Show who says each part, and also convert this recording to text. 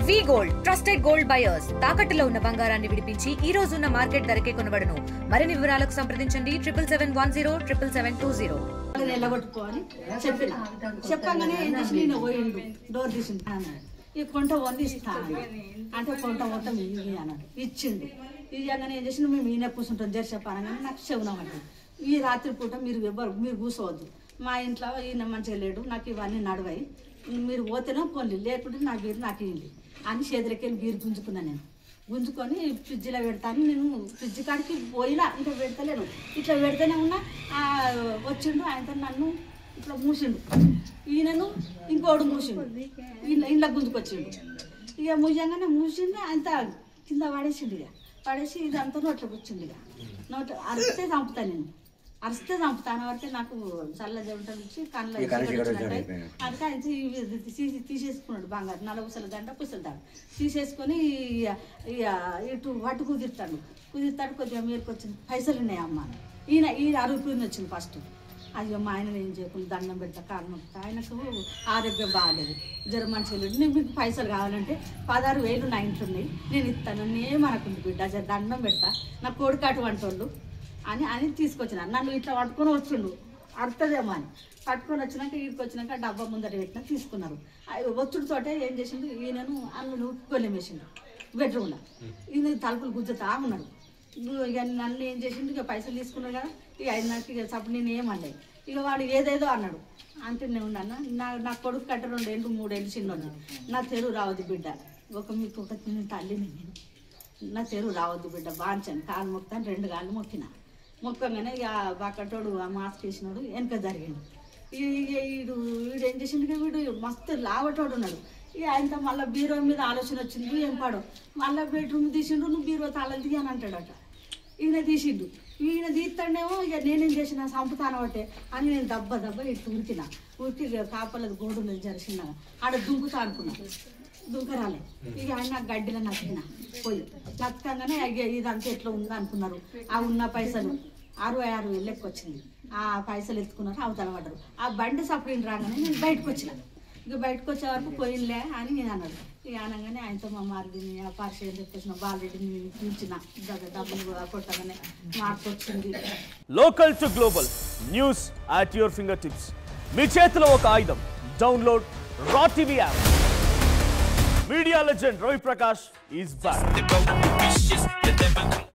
Speaker 1: వి gold trusted gold buyers తాకట్టులో ఉన్న బంగారాన్ని విడిపించి ఈ రోజు ఉన్న మార్కెట్ ధరకే కొనబడును. మరిన్ని వివరాలకు సంప్రదించండి 77107720.
Speaker 2: నిలబట్టుకోని చెప్పగానే ఏం చేసి నేను పోయిండు డోర్ తీసిండు ఈ కొంట వంది ఇస్తాను అంటే కొంట మొత్తం అన్నాడు ఇచ్చిండు. ఇవ్వగానే ఏం చేసి మేము ఈయన కూర్చుంటాం జరిసేపు అనగానే నాకు చెవునమండి ఈ రాత్రి పూట మీరు మీరు కూర్చోవద్దు, మా ఇంట్లో ఈయన మంచిగా లేడు, నాకు ఇవన్నీ నడవాయి, మీరు పోతేనే పోన్లి లేకుంటే నా బీరు నాకు ఇవ్వండి అని చేతులకెళ్ళి బీరు గుంజుకున్నాను. నేను గుంజుకొని ఫ్రిడ్జ్లో పెడతాను. నేను ఫ్రిడ్జ్ కాడికి పోయినా ఇంకా పెడతలేను, ఇట్లా పెడితేనే ఉన్నా వచ్చిండు ఆయనతో నన్ను ఇట్లా మూసిండు, ఈయనను ఇంకోడు మూసిండు, ఇంట్లో గుంజుకొచ్చిండు. ఇక మూసంగానే మూసిండు అంత కింద పడేసిండు. ఇక పడేసి ఇదంతా నోట్లో కూర్చుండు. ఇక నోట్లో అరిస్తే చంపుతాను, నేను అరిస్తే చంపుతాను వరకే నాకు చల్ల జంటలు ఇచ్చి కళ్ళ అందుకే ఆయన తీసేసుకున్నాడు బంగారు నలభూసల దండ పుసల దండ తీసేసుకొని ఇటు వటు కుదిరుతాడు కొద్దిగా మీరుకు వచ్చింది పైసలు ఉన్నాయి అమ్మ ఈయన అరుగుతుంది వచ్చింది ఫస్ట్. అయ్యో మా ఆయన ఏం చేయకుండా దండం పెడతా కారణం పెడతా, ఆయనకు ఆరోగ్యం బాగాలేదు, జ్వరం మంచిగా లేదు, నేను మీకు పైసలు కావాలంటే 16,000 నా ఇంట్లో ఉన్నాయి నేను ఇస్తాను, నేమనకుంది బిడ్డ దండం పెడతా నా కోడికాటు వంటోళ్ళు అని తీసుకొచ్చిన. నన్ను ఇట్లా పట్టుకొని వచ్చిండు అడుతుందేమో అని పట్టుకొని వచ్చినాక వీడికి వచ్చినాక డబ్బా ముందర పెట్టినా తీసుకున్నారు. ఒత్తుడితోటే ఏం చేసిండు ఈయనను అన్ను కొల్లెమేసిండు బెడ్రూమ్లో, ఈయన తలుపులు గుజ్జుతా ఉన్నాడు. ఇక నన్ను ఏం చేసిండు ఇక పైసలు తీసుకున్నాడు కదా, ఇక అయినాక ఇక సప్పుడు నేను ఏమన్నా ఇక వాడు ఏదేదో అన్నాడు అంటే నేను ఉన్నాను. నా కొడుకు కట్ట 2 ఏళ్ళు 3 ఏళ్ళు చిన్నోడు, నా తెరువు రావద్దు బిడ్డ మీకు ఒక తల్లిని నేను, నా తెరువు రావద్దు బిడ్డ బాంచాను కాలు మొక్తాను 2 కాళ్ళు మొక్కగానే ఇక బాకటోడు ఆ మాస్క్ వేసినాడు వెనక జరిగిండు. వీడు ఏం చేసిండు వీడు మస్తు లావటోడు ఉన్నాడు. ఇక ఆయనతో మళ్ళీ బీరో మీద ఆలోచన వచ్చింది, ఏం పాడు మళ్ళీ బెడ్రూమ్ తీసిండు, నువ్వు బీరో తాళాలు తీయ అని అంటాడట. ఈయన తీసిండు, ఈయన తీస్తాడేమో ఇక నేనేం చేసిన చంపుతాను ఒకటే అని నేను దెబ్బ ఇటు ఉరికి కాపలది గోడు మీద జరిసిన ఆడ దుంకుతా అనుకున్నా, దుంకరాలే. ఇక ఆయన గడ్డిలో నచ్చినా పోయి నచ్చకంగానే ఇదంతా ఎట్లా ఉందా అనుకున్నారు. ఆ ఉన్న పైసలు 66,000 లెక్క వచ్చింది. ఆ పైసలు ఎత్తుకున్నారు, అవతల పడ్డారు. ఆ బండి సపరేట్ రాగానే నేను బయటకు వచ్చిన. ఇక బయటకు వచ్చే వరకు పోయినలే అని నేను అన్నాడు. ఇక అనగానే ఆయనతో మా మార్గిని ఆ పార్షియల్ తెచ్చిన బాలరెడ్డిని పిలిచిన డబ్బులు కొట్టగానే మార్కొచ్చింది.
Speaker 3: Local to global news at your finger tips, మీ చేతిలో ఒక ఆయుధం. Download Raw TV app. Media legend Ravi Prakash is back.